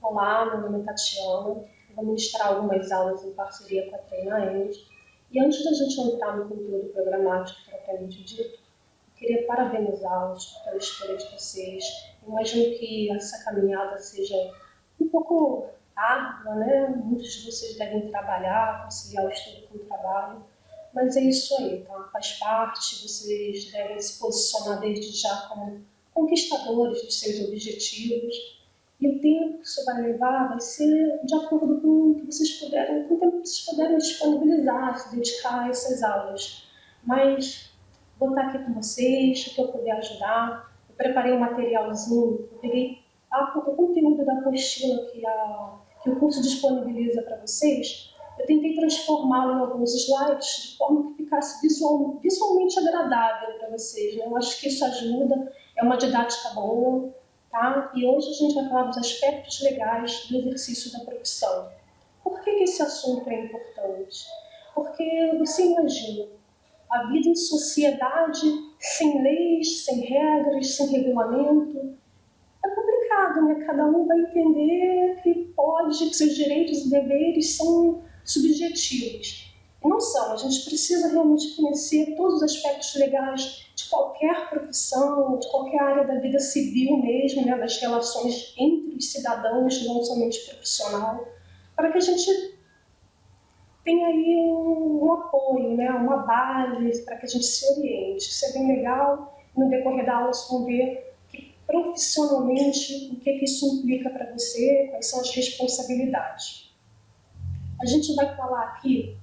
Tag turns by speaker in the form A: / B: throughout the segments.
A: Olá, meu nome é Tatiana, vou ministrar algumas aulas em parceria com a Treinaend. E antes da gente entrar no conteúdo programático propriamente dito, eu queria parabenizá-los pela escolha de vocês. Imagino que essa caminhada seja um pouco árdua, né? Muitos de vocês devem trabalhar, conciliar o estudo com o trabalho, mas é isso aí, tá? Faz parte, vocês devem se posicionar desde já como conquistadores dos seus objetivos. E o tempo que isso vai levar vai ser de acordo com o que vocês puderem, com o tempo que vocês puderem disponibilizar, se dedicar a essas aulas. Mas vou estar aqui com vocês, o que eu puder ajudar. Eu preparei um materialzinho, eu peguei o conteúdo da apostila que o curso disponibiliza para vocês. Eu tentei transformá-lo em alguns slides de forma que ficasse visualmente agradável para vocês, né? Eu acho que isso ajuda, é uma didática boa. Tá? E hoje a gente vai falar dos aspectos legais do exercício da profissão. Por que esse assunto é importante? Porque você imagina, a vida em sociedade, sem leis, sem regras, sem regulamento, é complicado, né? Cada um vai entender que seus direitos e deveres são subjetivos. E não são, a gente precisa realmente conhecer todos os aspectos legais de qualquer profissão, de qualquer área da vida civil mesmo, né? Das relações entre os cidadãos, não somente profissional, para que a gente tenha aí um apoio, né? Uma base, para que a gente se oriente. Isso é bem legal. No decorrer da aula, vocês vão ver profissionalmente o que isso implica para você, quais são as responsabilidades. A gente vai falar aqui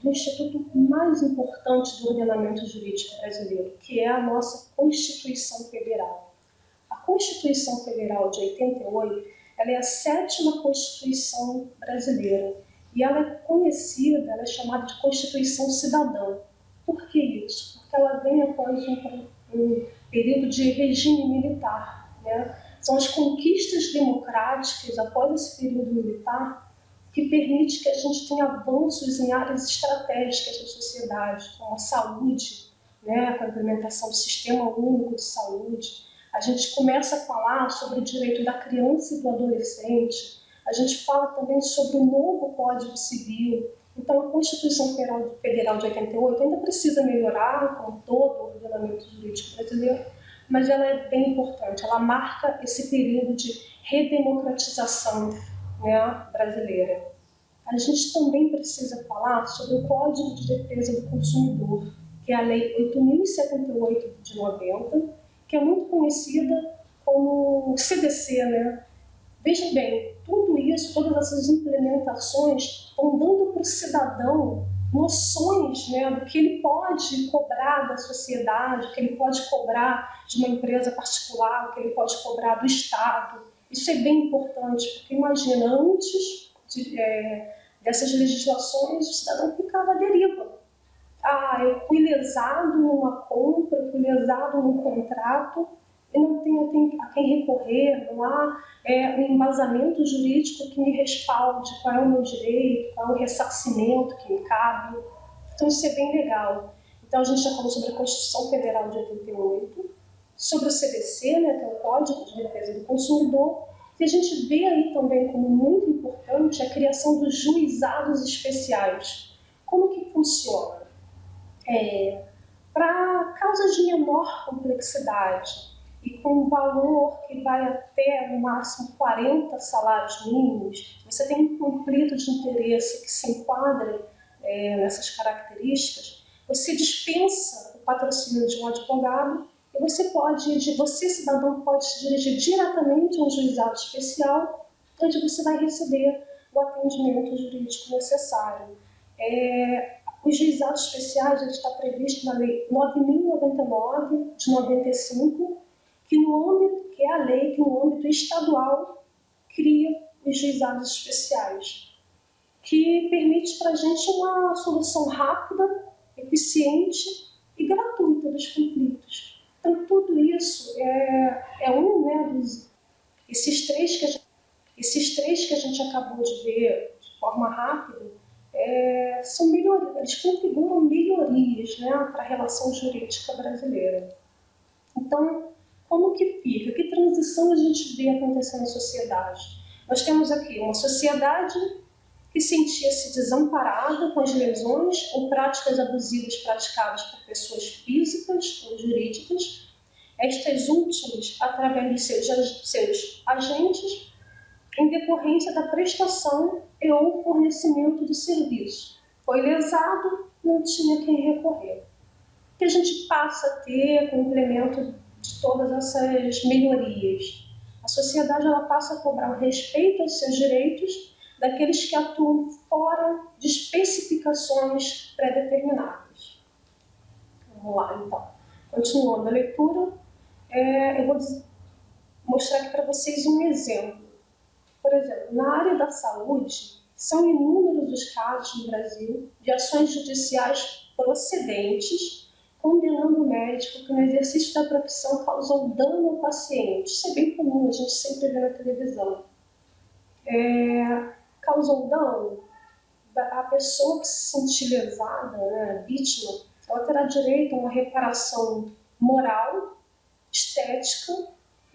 A: do instituto mais importante do ordenamento jurídico brasileiro, que é a nossa Constituição Federal. A Constituição Federal de 88, ela é a 7ª Constituição brasileira e ela é conhecida, ela é chamada de Constituição Cidadã. Por que isso? Porque ela vem após um período de regime militar, né? São as conquistas democráticas após esse período militar que permite que a gente tenha avanços em áreas estratégicas da sociedade, como a saúde, né, com a implementação do Sistema Único de Saúde. A gente começa a falar sobre o direito da criança e do adolescente. A gente fala também sobre o novo Código Civil. Então, a Constituição Federal de 88 ainda precisa melhorar, como todo o ordenamento jurídico brasileiro, mas ela é bem importante. Ela marca esse período de redemocratização, né, brasileira. A gente também precisa falar sobre o Código de Defesa do Consumidor, que é a Lei 8.078 de 90, que é muito conhecida como CDC, né? Veja bem, tudo isso, todas essas implementações estão dando para o cidadão noções, né, do que ele pode cobrar da sociedade, o que ele pode cobrar de uma empresa particular, o que ele pode cobrar do Estado. Isso é bem importante, porque imagina, antes dessas legislações, o cidadão ficava à deriva. Eu fui lesado numa compra, eu fui lesado num contrato, e não tenho a quem recorrer, não há um embasamento jurídico que me respalde qual é o meu direito, qual é o ressarcimento que me cabe. Então isso é bem legal. Então a gente já falou sobre a Constituição Federal de 88, sobre o CDC, né, que é o Código de Defesa do Consumidor, e a gente vê aí também como muito importante a criação dos juizados especiais. Como que funciona? Para causas de menor complexidade e com um valor que vai até, no máximo, 40 salários mínimos, você tem um conflito de interesse que se enquadra nessas características, você dispensa o patrocínio de um advogado e você, cidadão, pode se dirigir diretamente a um juizado especial, onde você vai receber o atendimento jurídico necessário. Os juizados especiais está previsto na Lei 9.099, de 95, que é a lei que, no âmbito estadual, cria os juizados especiais, que permite para a gente uma solução rápida, eficiente e gratuita dos conflitos. Então, tudo isso esses três que a gente acabou de ver de forma rápida, são melhorias, eles configuram melhorias, né, para a relação jurídica brasileira. Então, como que fica? Que transição a gente vê acontecer na sociedade? Nós temos aqui uma sociedade que sentia-se desamparada com as lesões ou práticas abusivas praticadas por pessoas físicas ou jurídicas, estas últimas através de seus agentes, em decorrência da prestação e ou fornecimento do serviço. Foi lesado, não tinha quem recorrer. O que a gente passa a ter com o implemento de todas essas melhorias? A sociedade ela passa a cobrar o respeito aos seus direitos daqueles que atuam fora de especificações pré-determinadas. Vamos lá, então. Continuando a leitura, eu vou mostrar aqui para vocês um exemplo. Por exemplo, na área da saúde, são inúmeros os casos no Brasil de ações judiciais procedentes condenando o médico que no exercício da profissão causou dano ao paciente. Isso é bem comum, a gente sempre vê na televisão. Causou dano, a pessoa que se sentir lesada, né, a vítima, ela terá direito a uma reparação moral, estética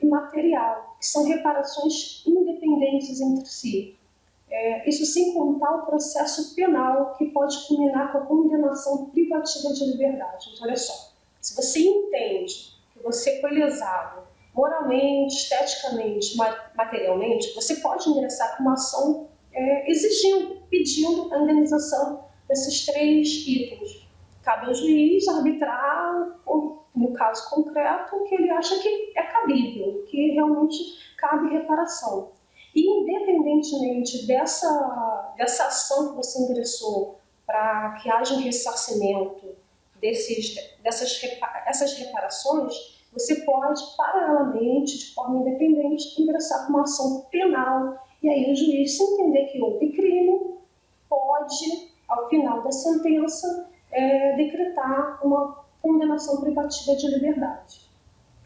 A: e material, que são reparações independentes entre si. Isso sem contar o processo penal, que pode culminar com a condenação privativa de liberdade. Então, olha só, se você entende que você foi lesado moralmente, esteticamente, materialmente, você pode ingressar com uma ação pedindo a indenização desses 3 itens. Cabe ao juiz arbitrar, no caso concreto, o que ele acha que é cabível, que realmente cabe reparação. E independentemente dessa ação que você ingressou para que haja um ressarcimento essas reparações, você pode, paralelamente, de forma independente, ingressar com uma ação penal. E aí o juiz, se entender que houve crime, pode, ao final da sentença, decretar uma condenação privativa de liberdade.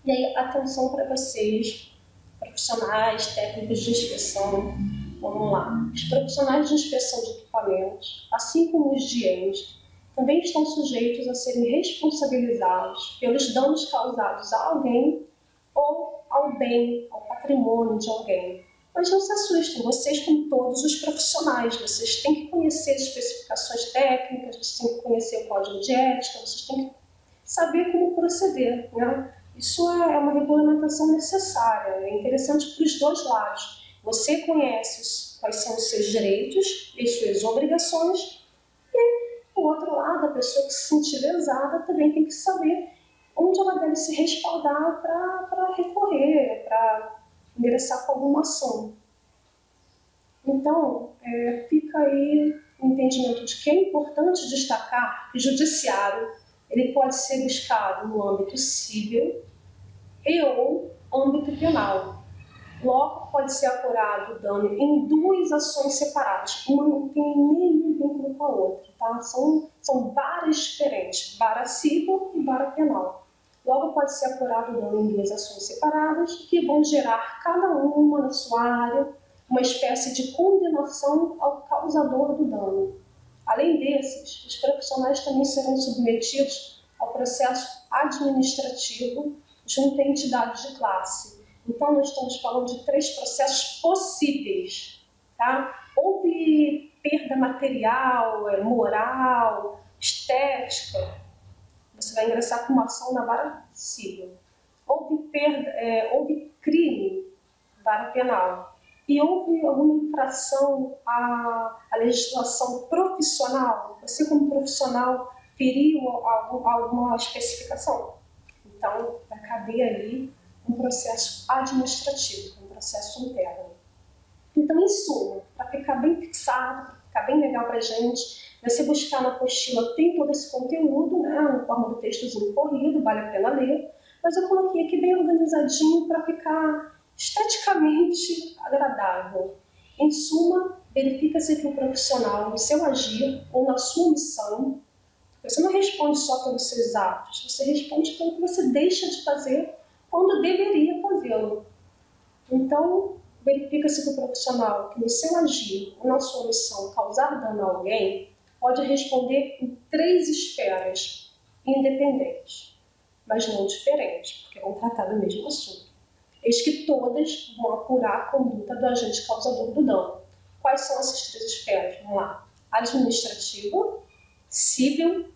A: E aí, atenção para vocês, profissionais, técnicos de inspeção. Vamos lá. Os profissionais de inspeção de equipamentos, assim como os de ENGE, também estão sujeitos a serem responsabilizados pelos danos causados a alguém ou ao bem, ao patrimônio de alguém. Mas não se assustem, vocês, como todos os profissionais, vocês têm que conhecer as especificações técnicas, vocês têm que conhecer o código de ética, vocês têm que saber como proceder, né? Isso é uma regulamentação necessária, é interessante para os dois lados. Você conhece quais são os seus direitos e suas obrigações, e, do outro lado, a pessoa que se sentir lesada também tem que saber onde ela deve se respaldar para recorrer, para ingressar com alguma ação. Então, fica aí o entendimento de que é importante destacar que o judiciário ele pode ser buscado no âmbito civil e ou âmbito penal. Logo, pode ser apurado o dano em 2 ações separadas. Uma não tem nenhum vínculo com a outra, tá? São varas diferentes, vara civil e vara penal. Logo, pode ser apurado o dano em 2 ações separadas, que vão gerar cada uma na sua área uma espécie de condenação ao causador do dano. Além desses, os profissionais também serão submetidos ao processo administrativo junto à entidade de classe. Então, nós estamos falando de 3 processos possíveis. Tá? Houve perda material, moral, estética, você vai ingressar com uma ação na vara civil. Houve crime, vara penal. E houve alguma infração à legislação profissional? Você, como profissional, feriu alguma especificação? Então, vai caber ali um processo administrativo, um processo interno. Então, em suma, para ficar bem fixado, para ficar bem legal para a gente, você buscar na apostila, tem todo esse conteúdo, né, na forma do textozinho corrido, vale a pena ler, mas eu coloquei aqui bem organizadinho para ficar esteticamente agradável. Em suma, verifica-se que o profissional, no seu agir ou na sua missão, você não responde só pelos seus atos, você responde pelo que você deixa de fazer quando deveria fazê-lo. Então, verifica-se que o profissional, que no seu agir ou na sua missão causar dano a alguém, pode responder em 3 esferas independentes, mas não diferentes, porque vão tratar do mesmo assunto. eis que todas vão apurar a conduta do agente causador do dano. Quais são essas três esferas? Vamos lá. Administrativa, civil